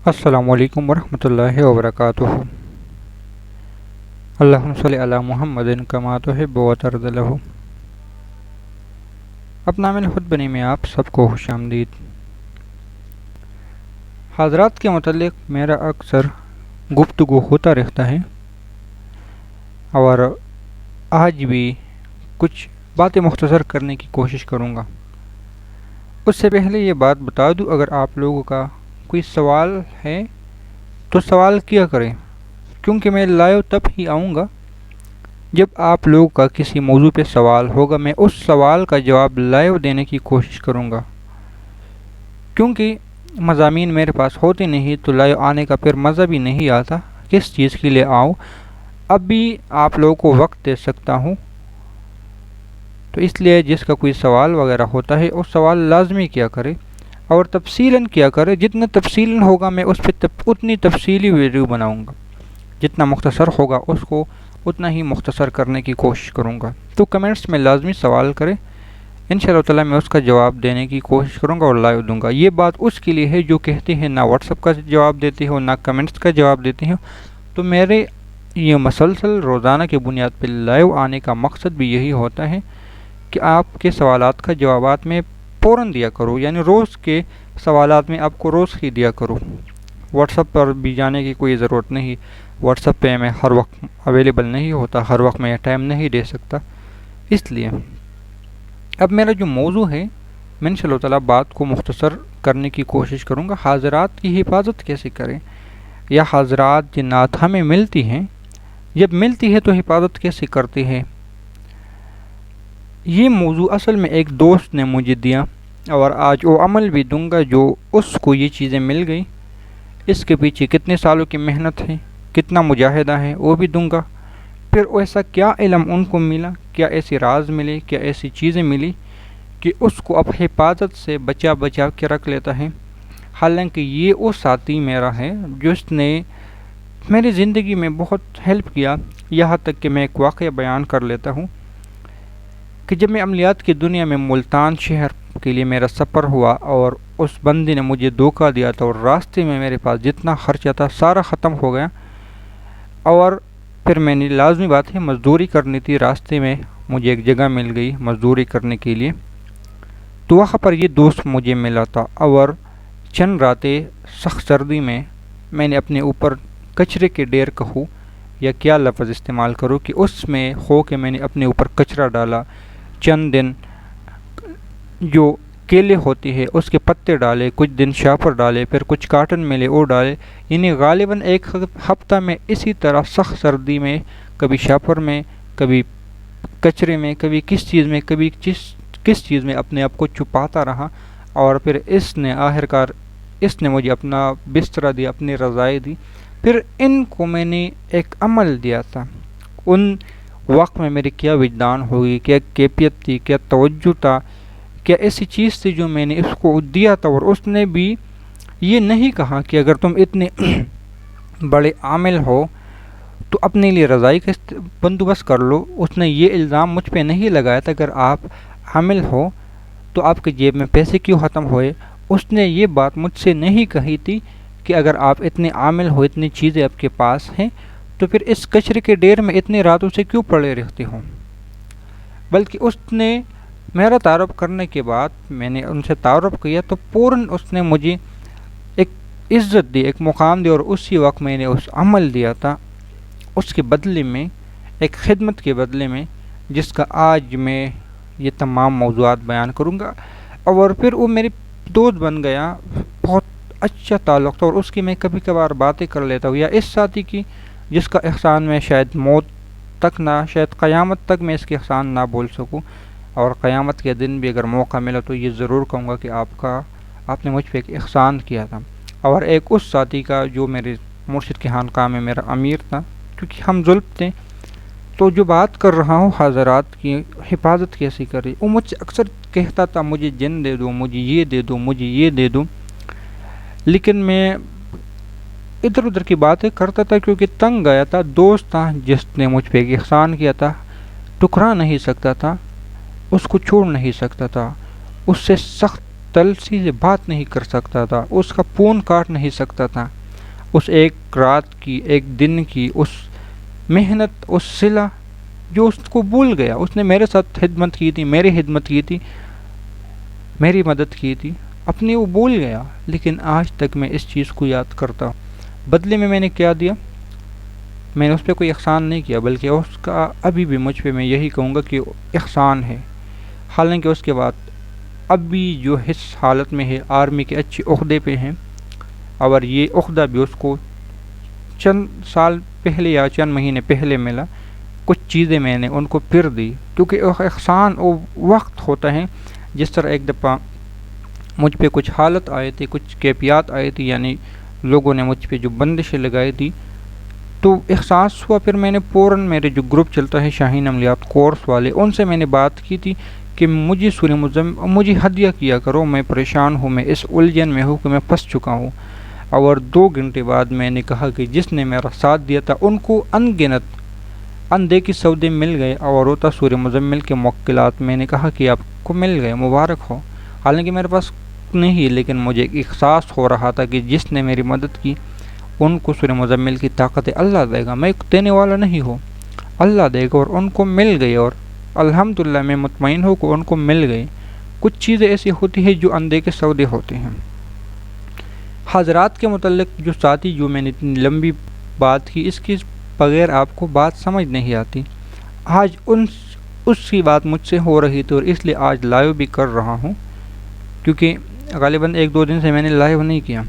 السلام علیکم ورحمۃ اللہ وبرکاتہ۔ اللہم صلی علی محمد کما تحب و ترضی۔ اپنا عمل خود بنی میں آپ سب کو خوش آمدید۔ حضرات کے متعلق میرا اکثر گفتگو ہوتا رہتا ہے اور آج بھی کچھ باتیں مختصر کرنے کی کوشش کروں گا۔ اس سے پہلے یہ بات بتا دوں، اگر آپ لوگوں کا کوئی سوال ہے تو سوال کیا کریں، کیونکہ میں لائیو تب ہی آؤں گا جب آپ لوگوں کا کسی موضوع پہ سوال ہوگا۔ میں اس سوال کا جواب لائیو دینے کی کوشش کروں گا، کیونکہ مضامین میرے پاس ہوتے نہیں تو لائیو آنے کا پھر مزہ بھی نہیں آتا۔ کس چیز کے لیے آؤں؟ اب بھی آپ لوگوں کو وقت دے سکتا ہوں، تو اس لیے جس کا کوئی سوال وغیرہ ہوتا ہے اس سوال لازمی کیا کرے اور تفصیلاً کیا کرے۔ جتنا تفصیلاً ہوگا میں اس پہ اتنی تفصیلی ویڈیو بناؤں گا، جتنا مختصر ہوگا اس کو اتنا ہی مختصر کرنے کی کوشش کروں گا۔ تو کمنٹس میں لازمی سوال کریں، انشاءاللہ تعالیٰ میں اس کا جواب دینے کی کوشش کروں گا اور لائیو دوں گا۔ یہ بات اس کے لیے ہے جو کہتے ہیں نہ واٹس ایپ کا جواب دیتے ہو نہ کمنٹس کا جواب دیتے ہو۔ تو میرے یہ مسلسل روزانہ کی بنیاد پہ لائیو آنے کا مقصد بھی یہی ہوتا ہے کہ آپ کے سوالات کا جوابات میں فوراً دیا کرو، یعنی روز کے سوالات میں آپ کو روز ہی دیا کرو۔ واٹس ایپ پر بھی جانے کی کوئی ضرورت نہیں، واٹس ایپ پہ میں ہر وقت اویلیبل نہیں ہوتا، ہر وقت میں ٹائم نہیں دے سکتا۔ اس لیے اب میرا جو موضوع ہے میں انشاءاللہ تعالیٰ بات کو مختصر کرنے کی کوشش کروں گا۔ حاضرات کی حفاظت کیسے کریں، یا حاضرات جنات ہمیں ملتی ہیں، جب ملتی ہے تو حفاظت کیسے کرتے ہیں۔ یہ موضوع اصل میں ایک دوست نے مجھے دیا اور آج وہ عمل بھی دوں گا جو اس کو یہ چیزیں مل گئی۔ اس کے پیچھے کتنے سالوں کی محنت ہے، کتنا مجاہدہ ہے، وہ بھی دوں گا۔ پھر ایسا کیا علم ان کو ملا، کیا ایسی راز ملے، کیا ایسی چیزیں ملی کہ اس کو اب حفاظت سے بچا کے رکھ لیتا ہے۔ حالانکہ یہ وہ ساتھی میرا ہے جس نے میری زندگی میں بہت ہیلپ کیا۔ یہاں تک کہ میں ایک واقعہ بیان کر لیتا ہوں کہ جب میں عملیات کی دنیا میں ملتان شہر کے لیے میرا سفر ہوا اور اس بندے نے مجھے دھوکہ دیا تھا اور راستے میں میرے پاس جتنا خرچہ تھا سارا ختم ہو گیا، اور پھر میں نے لازمی بات ہے مزدوری کرنی تھی۔ راستے میں مجھے ایک جگہ مل گئی مزدوری کرنے کے لیے، تو وہاں پر یہ دوست مجھے ملا تھا اور چند راتیں سخت سردی میں نے اپنے اوپر کچرے کے ڈھیر کہوں یا کیا لفظ استعمال کروں کہ اس میں ہو کہ میں نے اپنے اوپر کچرا ڈالا۔ چند دن جو کیلے ہوتی ہے اس کے پتے ڈالے، کچھ دن شاپر ڈالے، پھر کچھ کاٹن ملے وہ ڈالے، یعنی غالباً ایک ہفتہ میں اسی طرح سخت سردی میں کبھی شاپر میں، کبھی کچرے میں، کبھی کس چیز میں اپنے آپ کو چھپاتا رہا۔ اور پھر اس نے آخرکار مجھے اپنا بستر دیا، اپنی رضائی دی۔ پھر ان کو میں نے ایک عمل دیا تھا، ان وقت میں میری کیا وجدان ہوگی، کیا کیفیت تھی، کیا توجہ تھا، کیا ایسی چیز تھی جو میں نے اس کو دیا تھا۔ اور اس نے بھی یہ نہیں کہا کہ اگر تم اتنے بڑے عامل ہو تو اپنے لیے رضائی کا بندوبست کر لو۔ اس نے یہ الزام مجھ پہ نہیں لگایا تھا اگر آپ عامل ہو تو آپ کے جیب میں پیسے کیوں ختم ہوئے۔ اس نے یہ بات مجھ سے نہیں کہی تھی کہ اگر آپ اتنے عامل ہو، اتنی چیزیں آپ کے پاس ہیں، تو پھر اس کچرے کے ڈھیر میں اتنی راتوں سے کیوں پڑے رہتے ہوں۔ بلکہ اس نے میرا تعارف کرنے کے بعد میں نے ان سے تعارف کیا تو فوراً اس نے مجھے ایک عزت دی، ایک مقام دی، اور اسی وقت میں نے اس عمل دیا تھا اس کے بدلے میں، ایک خدمت کے بدلے میں، جس کا آج میں یہ تمام موضوعات بیان کروں گا۔ اور پھر وہ میری دوست بن گیا، بہت اچھا تعلق تھا، اور اس کی میں کبھی کبھار باتیں کر لیتا ہوں، یا اس ساتھی کی جس کا احسان میں شاید موت تک نہ، شاید قیامت تک میں اس کے احسان نہ بول سکوں، اور قیامت کے دن بھی اگر موقع ملا تو یہ ضرور کہوں گا کہ آپ نے مجھ پہ ایک احسان کیا تھا۔ اور ایک اس ساتھی کا جو میرے مرشد کی خانقاہ میں میرا امیر تھا، کیونکہ ہم ظلم تھے۔ تو جو بات کر رہا ہوں حضرات کی حفاظت کیسے کرے، وہ مجھ سے اکثر کہتا تھا مجھے جن دے دو، مجھے یہ دے دو، مجھے یہ دے دو، لیکن میں ادھر ادھر کی باتیں کرتا تھا کیونکہ تنگ گیا تھا۔ دوست تھا جس نے مجھ پہ ایک احسان کیا تھا، ٹکرا نہیں سکتا تھا، اس کو چھوڑ نہیں سکتا تھا، اس سے سخت تلسی سے بات نہیں کر سکتا تھا، اس کا فون کاٹ نہیں سکتا تھا، اس ایک رات کی، ایک دن کی اس محنت، اس صلہ جو اس کو بھول گیا. اس نے میرے ساتھ خدمت کی تھی، میری خدمت کی تھی، میری مدد کی تھی، اپنی وہ بھول گیا. لیکن آج تک میں اس چیز کو یاد کرتا ہوں. بدلے میں نے کیا دیا؟ میں نے اس پہ کوئی احسان نہیں کیا، بلکہ اس کا ابھی بھی مجھ پہ میں یہی کہوں گا کہ احسان ہے. حالانکہ اس کے بعد اب بھی جو اس حالت میں ہے، آرمی کے اچھے عہدے پہ ہیں، اور یہ عہدہ بھی اس کو چند سال پہلے یا چند مہینے پہلے ملا. کچھ چیزیں میں نے ان کو پھر دی، کیونکہ احسان وہ وقت ہوتا ہے. جس طرح ایک دفعہ مجھ پہ کچھ حالت آئے تھے، کچھ کیفیات آئی تھی، یعنی لوگوں نے مجھ پہ جو بندشیں لگائی تھی، تو احساس ہوا. پھر میں نے فوراً میرے جو گروپ چلتا ہے شاہین عملیات کورس والے، ان سے میں نے بات کی تھی کہ مجھے سورہ مزمل مجھے ہدیہ کیا کرو، میں پریشان ہوں، میں اس الجھن میں ہوں کہ میں پھنس چکا ہوں. اور 2 گھنٹے بعد میں نے کہا کہ جس نے میرا ساتھ دیا تھا ان کو انگنت اندھے سودے مل گئے، اور وہ تھا سورہ مزمل کے موکلات. میں نے کہا کہ آپ کو مل گئے، مبارک ہو. حالانکہ میرے پاس نہیں، لیکن مجھے ایک احساس ہو رہا تھا کہ جس نے میری مدد کی ان کو سورہ مزمل کی طاقت اللہ دے گا. میں دینے والا نہیں ہوں، اللہ دے گا. اور ان کو مل گئی، اور الحمدللہ میں مطمئن ہوں کہ ان کو مل گئی. کچھ چیزیں ایسی ہوتی ہیں جو اندھے کے سودے ہوتے ہیں. حضرات کے متعلق جو ساتھی جو میں نے اتنی لمبی بات کی، اس کے بغیر آپ کو بات سمجھ نہیں آتی. آج اس کی بات مجھ سے ہو رہی تھی، اور اس لیے آج لائیو بھی کر رہا ہوں، کیونکہ غالباً 1-2 دن سے میں نے لائیو نہیں کیا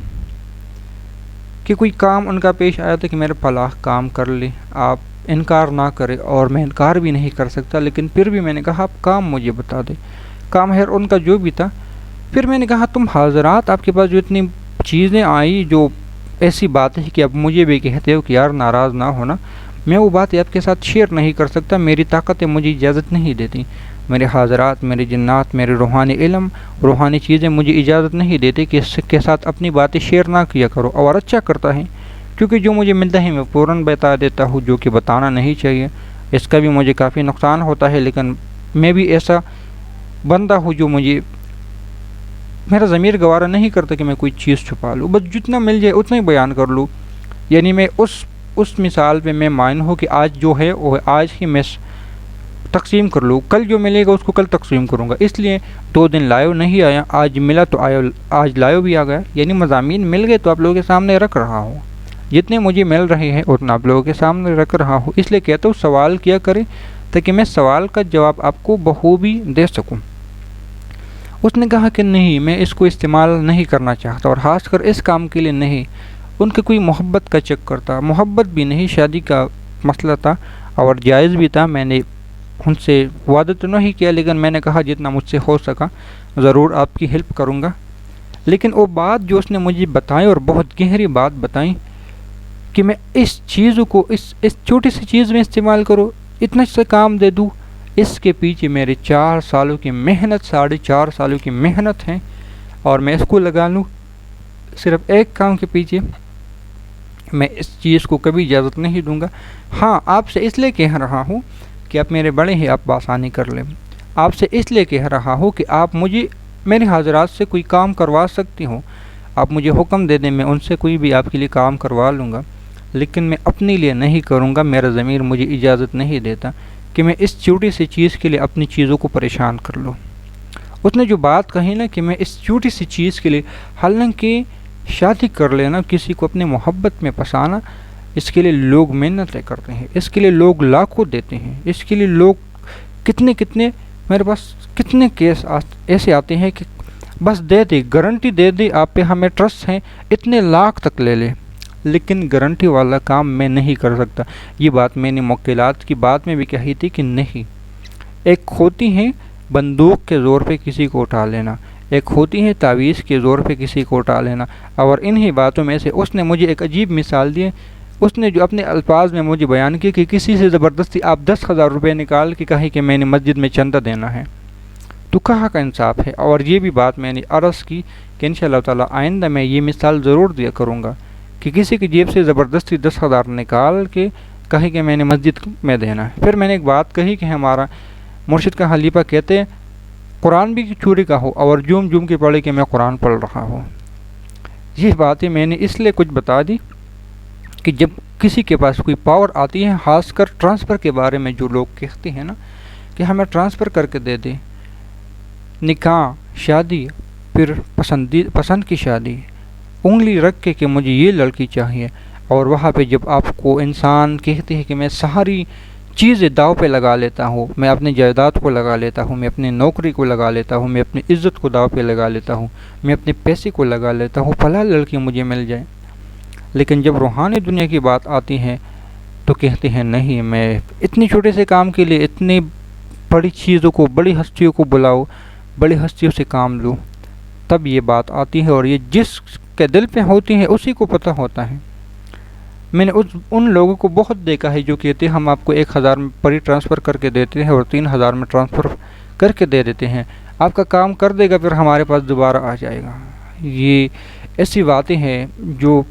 کہ کوئی کام ان کا پیش آیا تھا کہ میرے فلاح کام کر لے، آپ انکار نہ کرے. اور میں انکار بھی نہیں کر سکتا، لیکن پھر بھی میں نے کہا آپ کام مجھے بتا دے. کام ہے ان کا جو بھی تھا. پھر میں نے کہا تم حضرات، آپ کے پاس جو اتنی چیزیں آئی، جو ایسی بات ہے کہ اب مجھے بھی کہتے ہو کہ یار ناراض نہ ہونا، میں وہ بات آپ کے ساتھ شیئر نہیں کر سکتا. میری طاقتیں مجھے اجازت نہیں دیتی. میرے حضرات، میرے جنات، میرے روحانی علم، روحانی چیزیں مجھے اجازت نہیں دیتے کہ اس کے ساتھ اپنی باتیں شیئر نہ کیا کرو. اور اچھا کرتا ہے، کیونکہ جو مجھے ملتا ہے میں فوراً بتا دیتا ہوں، جو کہ بتانا نہیں چاہیے. اس کا بھی مجھے کافی نقصان ہوتا ہے، لیکن میں بھی ایسا بندہ ہوں جو میرا ضمیر گوارا نہیں کرتا کہ میں کوئی چیز چھپا لوں. بس جتنا مل جائے اتنا ہی بیان کر لوں. یعنی میں اس مثال پہ میں مائن ہوں کہ آج جو ہے وہ آج ہی میں تقسیم کر لوں، کل جو ملے گا اس کو کل تقسیم کروں گا. اس لیے 2 دن لائیو نہیں آیا، آج ملا تو آج لائیو بھی آ گیا. یعنی مضامین مل گئے تو آپ لوگوں کے سامنے رکھ رہا ہوں. جتنے مجھے مل رہے ہیں اتنا آپ لوگوں کے سامنے رکھ رہا ہوں. اس لیے کہتا ہوں سوال کیا کریں، تاکہ میں سوال کا جواب آپ کو بخوبی دے سکوں. اس نے کہا کہ نہیں، میں اس کو استعمال نہیں کرنا چاہتا، اور خاص کر اس کام کے لیے نہیں. ان کے کوئی محبت کا چکر تھا، محبت بھی نہیں، شادی کا مسئلہ تھا، اور جائز بھی تھا. میں نے ان سے وعدہ تو نہیں کیا، لیکن میں نے کہا جتنا مجھ سے ہو سکا ضرور آپ کی ہیلپ کروں گا. لیکن وہ بات جو اس نے مجھے بتائی، اور بہت گہری بات بتائی، کہ میں اس چیز کو اس چھوٹی سی چیز میں استعمال کروں، اتنا سا کام دے دوں. اس کے پیچھے میرے 4 سالوں کی محنت، 4.5 سالوں کی محنت ہے، اور میں اس کو لگا لوں صرف ایک کام کے پیچھے. میں اس چیز کو کبھی اجازت نہیں دوں گا. ہاں، آپ سے اس لیے کہہ رہا ہوں کہ آپ میرے بڑے ہیں، آپ بآسانی کر لیں. آپ سے اس لیے کہہ رہا ہوں کہ آپ مجھے میرے حضرات سے کوئی کام کروا سکتی ہوں. آپ مجھے حکم دے دیں، میں ان سے کوئی بھی آپ کے لیے کام کروا لوں گا. لیکن میں اپنے لیے نہیں کروں گا. میرا ضمیر مجھے اجازت نہیں دیتا کہ میں اس چھوٹی سی چیز کے لیے اپنی چیزوں کو پریشان کر لوں. اس نے جو بات کہی نا کہ میں اس چھوٹی سی چیز کے لیے، حالانکہ شادی کر لینا، کسی کو اپنے محبت میں پھنسانا، اس کے لیے لوگ محنتیں کرتے ہیں، اس کے لیے لوگ لاکھوں دیتے ہیں، اس کے لیے لوگ کتنے میرے پاس کتنے کیس ایسے آتے ہیں کہ بس دے دے، گارنٹی دے دے، آپ پہ ہمیں ٹرسٹ ہیں، اتنے لاکھ تک لے لے، لیکن گارنٹی والا کام میں نہیں کر سکتا. یہ بات میں نے موکلات کی بات میں بھی کہی تھی کہ نہیں. ایک ہوتی ہے بندوق کے زور پہ کسی کو اٹھا لینا، ایک ہوتی ہے تعویذ کے زور پہ کسی کو اٹھا لینا. اور انہی باتوں میں سے اس نے مجھے ایک عجیب مثال دی. اس نے جو اپنے الفاظ میں مجھے بیان کی کہ کسی سے زبردستی آپ 10,000 روپے نکال کے کہیں کہ میں نے مسجد میں چندہ دینا ہے، تو کہاں کا انصاف ہے. اور یہ بھی بات میں نے عرض کی کہ انشاءاللہ تعالیٰ آئندہ میں یہ مثال ضرور دیا کروں گا کہ کسی کی جیب سے زبردستی 10,000 نکال کے کہیں کہ میں نے مسجد میں دینا ہے. پھر میں نے ایک بات کہی کہ ہمارا مرشد کا خلیفہ کہتے ہیں قرآن بھی چوری کا ہو اور جوم جوم کے پڑھے کہ میں قرآن پڑھ رہا ہوں۔ یہ باتیں میں نے اس لیے کچھ بتا دی کہ جب کسی کے پاس کوئی پاور آتی ہے، خاص کر ٹرانسفر کے بارے میں جو لوگ کہتے ہیں نا کہ ہمیں ٹرانسفر کر کے دے دے، نکاح، شادی، پھر پسند کی شادی، انگلی رکھ کے کہ مجھے یہ لڑکی چاہیے، اور وہاں پہ جب آپ کو انسان کہتے ہیں کہ میں ساری چیزیں داؤ پہ لگا لیتا ہوں، میں اپنی جائیداد کو لگا لیتا ہوں، میں اپنی نوکری کو لگا لیتا ہوں، میں اپنی عزت کو داؤ پہ لگا لیتا ہوں، میں اپنے پیسے کو لگا لیتا ہوں، فلاں لڑکی مجھے مل جائے، لیکن جب روحانی دنیا کی بات آتی ہے تو کہتے ہیں نہیں، میں اتنی چھوٹے سے کام کے لیے اتنی بڑی چیزوں کو، بڑی ہستیوں کو بلاؤ، بڑی ہستیوں سے کام لوں، تب یہ بات آتی ہے، اور یہ جس کے دل پہ ہوتی ہے اسی کو پتہ ہوتا ہے۔ میں نے ان لوگوں کو بہت دیکھا ہے جو کہتے ہیں ہم آپ کو 1000 میں پری ٹرانسفر کر کے دیتے ہیں اور 3000 میں ٹرانسفر کر کے دے دیتے ہیں، آپ کا کام کر دے گا پھر ہمارے پاس دوبارہ آ جائے گا۔ یہ ایسی باتیں ہیں جو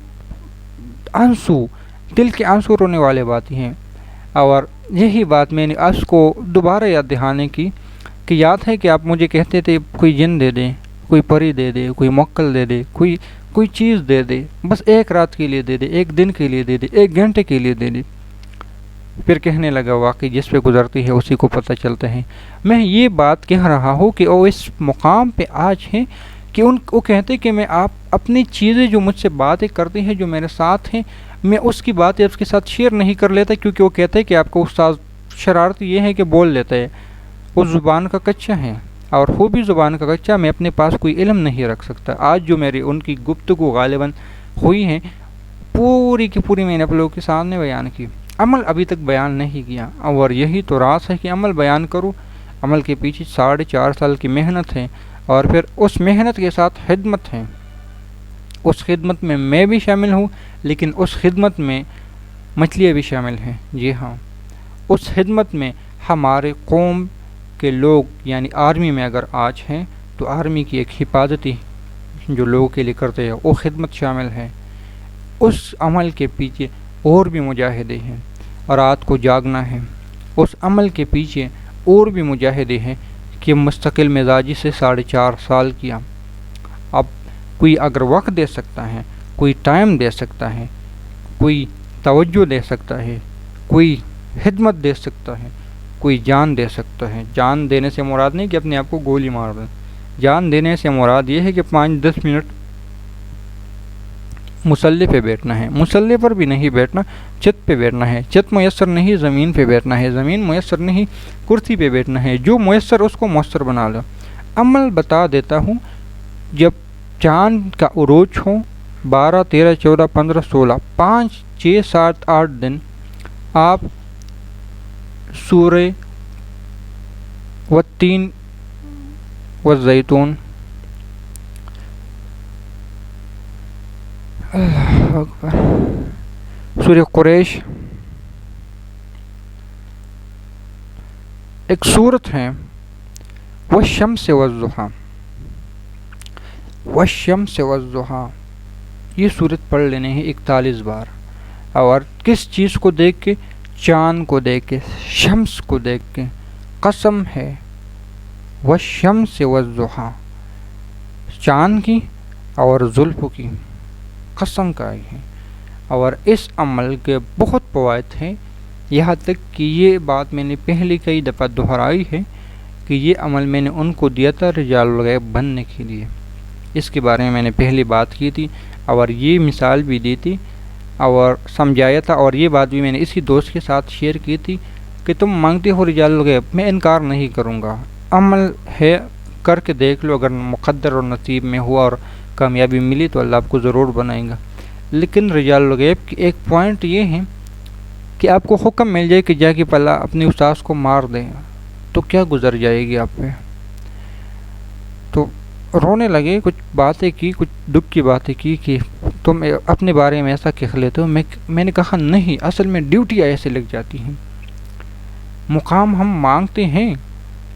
آنسو، دل کے آنسو رونے والے باتیں ہیں، اور یہی بات میں نے آج کو دوبارہ یاد دہانے کی کہ یاد ہے کہ آپ مجھے کہتے تھے کوئی جن دے دیں، کوئی پری دے دے، کوئی موکل دے دے، کوئی چیز دے دے، بس ایک رات کے لیے دے دے، ایک دن کے لیے دے دے، 1 گھنٹے کے لیے دے دے۔ پھر کہنے لگا واقعی جس پہ گزرتی ہے اسی کو پتہ چلتا ہے۔ میں یہ بات کہہ رہا ہوں کہ وہ اس مقام پہ آج ہیں کہ وہ کہتے کہ میں آپ اپنی چیزیں جو مجھ سے باتیں کرتے ہیں، جو میرے ساتھ ہیں، میں اس کی باتیں اس کے ساتھ شیئر نہیں کر لیتا، کیونکہ وہ کہتے ہیں کہ آپ کو استاد شرارت یہ ہے کہ بول لیتا ہے، وہ زبان کا کچا ہے، اور وہ بھی زبان کا کچا، میں اپنے پاس کوئی علم نہیں رکھ سکتا۔ آج جو میری ان کی گفتگو غالباً ہوئی ہیں پوری کی پوری میں نے آپ لوگوں کے سامنے بیان کی، عمل ابھی تک بیان نہیں کیا، اور یہی تو راز ہے کہ عمل بیان کروں۔ عمل کے پیچھے 4.5 سال کی محنت ہے، اور پھر اس محنت کے ساتھ خدمت ہے، اس خدمت میں بھی شامل ہوں، لیکن اس خدمت میں مچھلیاں بھی شامل ہیں۔ جی ہاں، اس خدمت میں ہمارے قوم کے لوگ، یعنی آرمی میں اگر آج ہیں تو آرمی کی ایک حفاظتی جو لوگوں کے لیے کرتے ہیں وہ خدمت شامل ہے۔ اس عمل کے پیچھے اور بھی مجاہدے ہیں، اور رات کو جاگنا ہے۔ اس عمل کے پیچھے اور بھی مجاہدے ہیں کہ مستقل مزاجی سے 4.5 سال کیا۔ اب کوئی اگر وقت دے سکتا ہے، کوئی ٹائم دے سکتا ہے، کوئی توجہ دے سکتا ہے، کوئی خدمت دے سکتا ہے، کوئی جان دے سکتا ہے۔ جان دینے سے مراد نہیں کہ اپنے آپ کو گولی مار دیں، جان دینے سے مراد یہ ہے کہ 5-10 منٹ مسلح پہ بیٹھنا ہے، مسلح پر بھی نہیں بیٹھنا، چھت پہ بیٹھنا ہے، چھت میسر نہیں زمین پہ بیٹھنا ہے، زمین میسر نہیں کرسی پہ بیٹھنا ہے، جو میسر اس کو مؤثر بنا لو۔ عمل بتا دیتا ہوں، جب چاند کا عروج ہو 12 13 14 15 16 5 6 7 8 دن آپ سورہ والتین والزیتون، اللہ اکبر، سورہ قریش، ایک سورت ہے والشمس والضحیٰ، والشمس والضحیٰ، یہ سورت پڑھ لینے ہیں 41 بار، اور کس چیز کو دیکھ کے؟ چاند کو دیکھ کے، شمس کو دیکھ کے، قسم ہے والشمس والضحیٰ، چاند کی اور زلف کی قسم کا ہے۔ اور اس عمل کے بہت فوائد ہیں، یہاں تک کہ یہ بات میں نے پہلے کئی دفعہ دہرائی ہے کہ یہ عمل میں نے ان کو دیا تھا رجال الغیب بننے کے لیے، اس کے بارے میں میں نے پہلی بات کی تھی، اور یہ مثال بھی دی تھی اور سمجھایا تھا، اور یہ بات بھی میں نے اسی دوست کے ساتھ شیئر کی تھی کہ تم مانگتے ہو رجال الغیب، میں انکار نہیں کروں گا، عمل ہے کر کے دیکھ لو، اگر مقدر اور نصیب میں ہوا اور کامیابی ملی تو اللہ آپ کو ضرور بنائے گا۔ لیکن رجال الغیب کی ایک پوائنٹ یہ ہے کہ آپ کو حکم مل جائے کہ جا کے پہلا اپنے استاذ کو مار دیں تو کیا گزر جائے گی آپ پہ؟ تو رونے لگے، کچھ باتیں کی، کچھ دکھ کی باتیں کی کہ تم اپنے بارے میں ایسا کہہ لیتے ہو۔ میں نے کہا نہیں، اصل میں ڈیوٹی ایسے لگ جاتی ہیں، مقام ہم مانگتے ہیں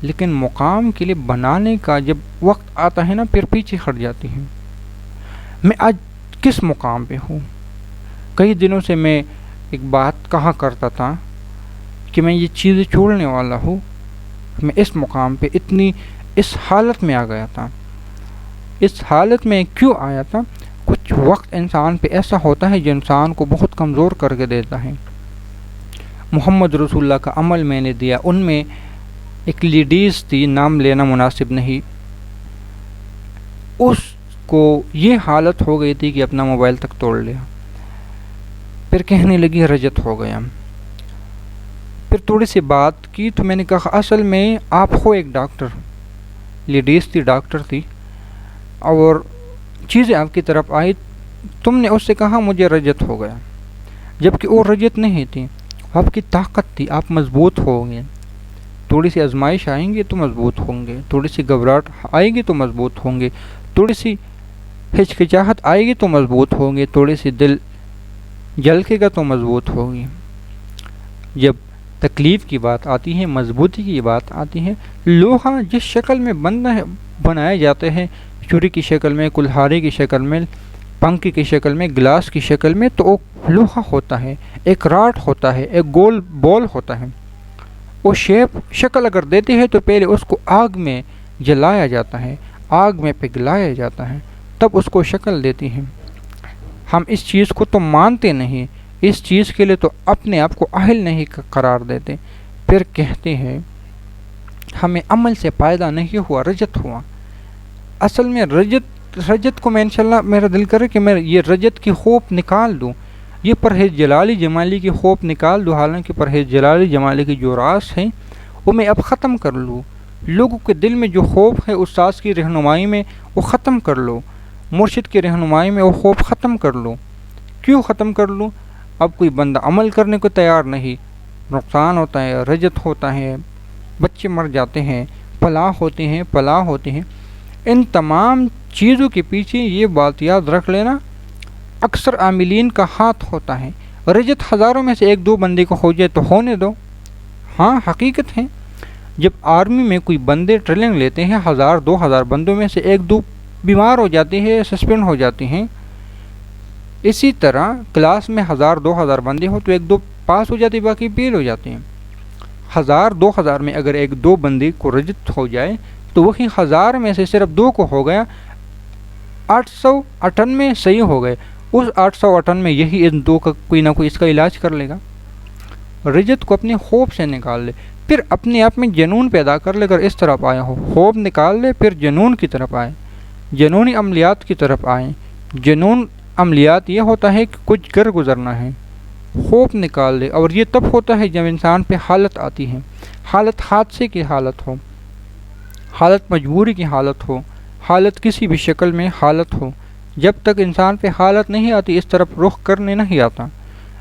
لیکن مقام کے لیے بنانے کا جب وقت آتا ہے نا پھر پیچھے ہٹ جاتی ہیں۔ میں آج کس مقام پہ ہوں؟ کئی دنوں سے میں ایک بات کہا کرتا تھا کہ میں یہ چیزیں چھوڑنے والا ہوں، میں اس مقام پہ اتنی اس حالت میں آ گیا تھا. اس حالت میں کیوں آیا تھا؟ کچھ وقت انسان پہ ایسا ہوتا ہے جو انسان کو بہت کمزور کر کے دیتا ہے. محمد رسول اللہ کا عمل میں نے دیا، ان میں ایک لیڈیز تھی، نام لینا مناسب نہیں، اس کو یہ حالت ہو گئی تھی کہ اپنا موبائل تک توڑ لیا. پھر کہنے لگی رجت ہو گیا. پھر تھوڑی سی بات کی تو میں نے کہا اصل میں آپ ہو ایک ڈاکٹر، لیڈیز تھی، ڈاکٹر تھی، اور چیزیں آپ کی طرف آئی، تم نے اس سے کہا مجھے رجت ہو گیا، جبکہ وہ رجت نہیں تھی، آپ کی طاقت تھی، آپ مضبوط ہوں گے. تھوڑی سی آزمائش آئیں گی تو مضبوط ہوں گے، تھوڑی سی گھبراہٹ آئے گی تو مضبوط ہوں گے، تھوڑی سی ہچکچاہٹ آئے گی تو مضبوط ہوں گے، تھوڑی سی دل جلکے گا تو مضبوط ہوگی. جب تکلیف کی بات آتی ہے، مضبوطی کی بات آتی ہے، لوہا جس شکل میں بنائے جاتے ہیں، چوری کی شکل میں، کلہاڑی کی شکل میں، پنکھی کی شکل میں، گلاس کی شکل میں، تو وہ لوہا ہوتا ہے، ایک راڈ ہوتا ہے، ایک گول بال ہوتا ہے. وہ شکل اگر دیتے ہیں تو پہلے اس کو آگ میں جلایا جاتا ہے، آگ میں پگھلایا جاتا ہے، تب اس کو شکل دیتی ہے. ہم اس چیز کو تو مانتے نہیں، اس چیز کے لیے تو اپنے آپ کو اہل نہیں قرار دیتے. پھر کہتے ہیں ہمیں عمل سے فائدہ نہیں ہوا، رجت ہوا. اصل میں رجت کو میں انشاءاللہ میرا دل کرے کہ میں یہ رجت کی خوف نکال دوں، یہ پرہیز جلالی جمالی کی خوف نکال دوں. حالانکہ پرہیز جلالی جمالی کی جو راز ہیں وہ میں اب ختم کر لوں. لوگوں کے دل میں جو خوف ہے استاذ کی رہنمائی میں وہ ختم کر لو، مرشد کی رہنمائی میں وہ خوف ختم کر لو. کیوں ختم کر لوں؟ اب کوئی بندہ عمل کرنے کو تیار نہیں، نقصان ہوتا ہے، رجت ہوتا ہے، بچے مر جاتے ہیں، فلاح ہوتے ہیں. ان تمام چیزوں کے پیچھے یہ بات یاد رکھ لینا، اکثر عاملین کا ہاتھ ہوتا ہے. رجت ہزاروں میں سے ایک دو بندے کو ہو جائے تو ہونے دو. ہاں حقیقت ہے، جب آرمی میں کوئی بندے ٹریننگ لیتے ہیں، 1000-2000 بندوں میں سے ایک دو بیمار ہو جاتے ہیں، سسپینڈ ہو جاتے ہیں. اسی طرح کلاس میں 1000-2000 بندے ہو تو ایک دو پاس ہو جاتے، باقی فیل ہو جاتے ہیں. 1000-2000 میں اگر ایک دو بندے کو رجت ہو جائے تو وہی 1000 میں سے صرف 2 کو ہو گیا، 898 صحیح ہو گئے. اس 898 میں یہی ان 2 کا کوئی نہ کوئی اس کا علاج کر لے گا. رجت کو اپنے خوف سے نکال لے، پھر اپنے آپ میں جنون پیدا کر لے. اگر اس طرف آیا ہو، خوف نکال لے، پھر جنون کی طرف آئے، جنونی عملیات کی طرف آئیں. جنون عملیات یہ ہوتا ہے کہ کچھ کر گزرنا ہے، خوف نکال لے. اور یہ تب ہوتا ہے جب انسان پہ حالت آتی ہے، حالت حادثے کی حالت ہو، حالت مجبوری کی حالت ہو، حالت کسی بھی شکل میں حالت ہو. جب تک انسان پہ حالت نہیں آتی اس طرف رخ کرنے نہیں آتا.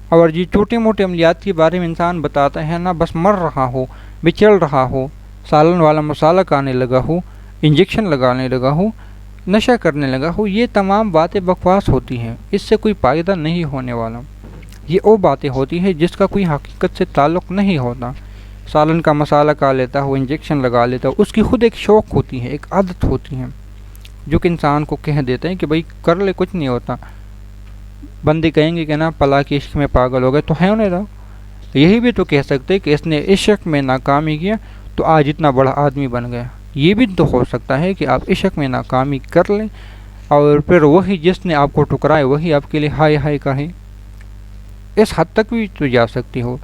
اور یہ چھوٹے موٹے عملیات کے بارے میں انسان بتاتا ہے نا، بس مر رہا ہو، بچل رہا ہو، سالن والا مسالہ کھانے لگا ہو، انجیکشن لگانے لگا ہو، نشہ کرنے لگا ہو، یہ تمام باتیں بکواس ہوتی ہیں، اس سے کوئی فائدہ نہیں ہونے والا. یہ وہ باتیں ہوتی ہیں جس کا کوئی حقیقت سے تعلق نہیں ہوتا. سالن کا مسالہ کھا لیتا ہو، انجیکشن لگا لیتا ہو، اس کی خود ایک شوق ہوتی ہے، ایک عادت ہوتی ہے جو کہ انسان کو کہہ دیتے ہیں کہ بھائی کر لے، کچھ نہیں ہوتا. بندے کہیں گے کہ نا پلا کے عشق میں پاگل ہو گئے، تو ہے انہیں. یہی بھی تو کہہ سکتے کہ اس نے عشق میں ناکامی کیا تو آج اتنا بڑا آدمی بن گیا. یہ بھی تو ہو سکتا ہے کہ آپ عشق میں ناکامی کر لیں اور پھر وہی جس نے آپ کو ٹکرائے وہی آپ کے لیے ہائے ہائے کہے. اس حد تک بھی تو جا سکتی ہو،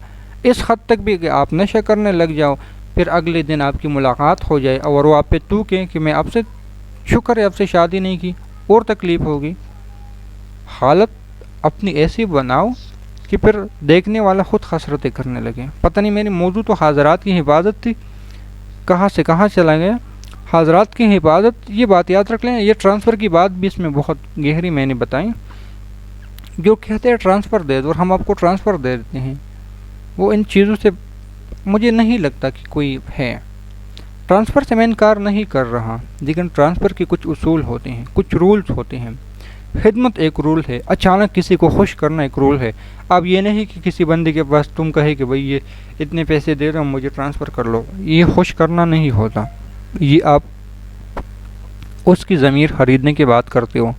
اس حد تک بھی کہ آپ نشہ کرنے لگ جاؤ، پھر اگلے دن آپ کی ملاقات ہو جائے اور وہ آپ پہ تو کہ میں آپ سے شکر ہے آپ سے شادی نہیں کی، اور تکلیف ہوگی. حالت اپنی ایسی بناؤ کہ پھر دیکھنے والا خود خسرتیں کرنے لگے. پتہ نہیں میری موضوع تو حاضرات کی حفاظت تھی، کہاں سے کہاں چلا گیا. حاضرات کی حفاظت، یہ بات یاد رکھ لیں. یہ ٹرانسفر کی بات بھی اس میں بہت گہری میں نے بتائی. جو کہتے ہیں ٹرانسفر دے دو اور ہم آپ کو ٹرانسفر دے دیتے ہیں، وہ ان چیزوں سے مجھے نہیں لگتا کہ کوئی ہے. ٹرانسفر سے میں انکار نہیں کر رہا، لیکن ٹرانسفر کے کچھ اصول ہوتے ہیں، کچھ رولز ہوتے ہیں. خدمت ایک رول ہے، اچانک کسی کو خوش کرنا ایک رول ہے. اب یہ نہیں کہ کسی بندے کے پاس تم کہے کہ بھئی یہ اتنے پیسے دے رہا ہوں مجھے ٹرانسفر کر لو، یہ خوش کرنا نہیں ہوتا. یہ آپ اس کی ضمیر خریدنے کی بات کرتے ہو،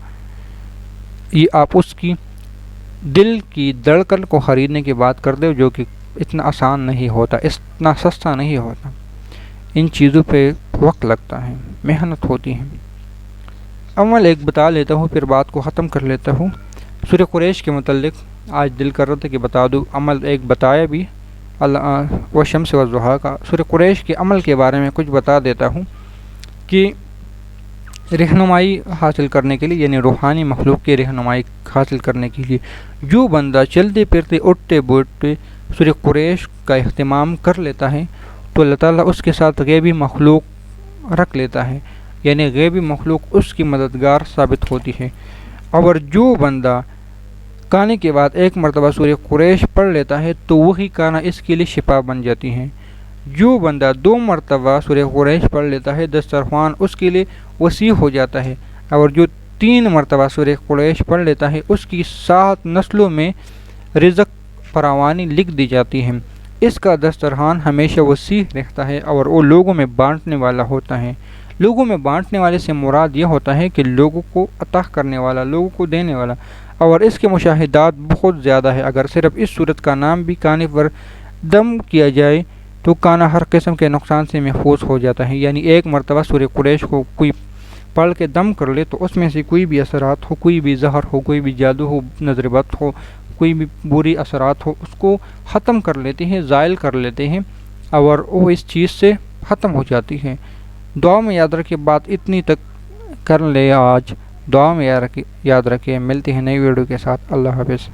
یہ آپ اس کی دل کی دھڑکن کو خریدنے کی بات کرتے ہو، جو کہ اتنا آسان نہیں ہوتا، اتنا سستا نہیں ہوتا. ان چیزوں پہ وقت لگتا ہے، محنت ہوتی ہے۔ عمل ایک بتا لیتا ہوں پھر بات کو ختم کر لیتا ہوں۔ سورہ قریش کے متعلق آج دل کر رہا تھا کہ بتا دوں، عمل ایک بتایا بھی والشمس والضحیٰ کا۔ سورہ قریش کے عمل کے بارے میں کچھ بتا دیتا ہوں کہ رہنمائی حاصل کرنے کے لیے، یعنی روحانی مخلوق کی رہنمائی حاصل کرنے کے لیے جو بندہ چلتے پھرتے اٹھتے بیٹھتے سورہ قریش کا اہتمام کر لیتا ہے تو اللہ تعالیٰ اس کے ساتھ غیبی مخلوق رکھ لیتا ہے، یعنی غیبی مخلوق اس کی مددگار ثابت ہوتی ہے۔ اور جو بندہ کھانے کے بعد ایک مرتبہ سورہ قریش پڑھ لیتا ہے تو وہی کھانا اس کے لیے شفا بن جاتی ہے۔ جو بندہ 2 مرتبہ سورہ قریش پڑھ لیتا ہے دسترخوان اس کے لیے وسیع ہو جاتا ہے، اور جو 3 مرتبہ سورہ قریش پڑھ لیتا ہے اس کی 7 نسلوں میں رزق فراوانی لکھ دی جاتی ہے۔ اس کا دسترخوان ہمیشہ وسیع رہتا ہے اور وہ لوگوں میں بانٹنے والا ہوتا ہے۔ لوگوں میں بانٹنے والے سے مراد یہ ہوتا ہے کہ لوگوں کو عطا کرنے والا، لوگوں کو دینے والا، اور اس کے مشاہدات بہت زیادہ ہے۔ اگر صرف اس صورت کا نام بھی کھانے پر دم کیا جائے تو کھانا ہر قسم کے نقصان سے محفوظ ہو جاتا ہے، یعنی ایک مرتبہ سورہ قریش کو کوئی پڑھ کے دم کر لے تو اس میں سے کوئی بھی اثرات ہو، کوئی بھی زہر ہو، کوئی بھی جادو ہو، نظر بد ہو، کوئی بھی بری اثرات ہو، اس کو ختم کر لیتے ہیں، زائل کر لیتے ہیں اور وہ اس چیز سے ختم ہو جاتی ہے۔ دعا میں یاد رکھے، بات اتنی تک کر لے آج، دعا میں یاد رکھے۔ ملتے ہیں نئی ویڈیو کے ساتھ، اللہ حافظ۔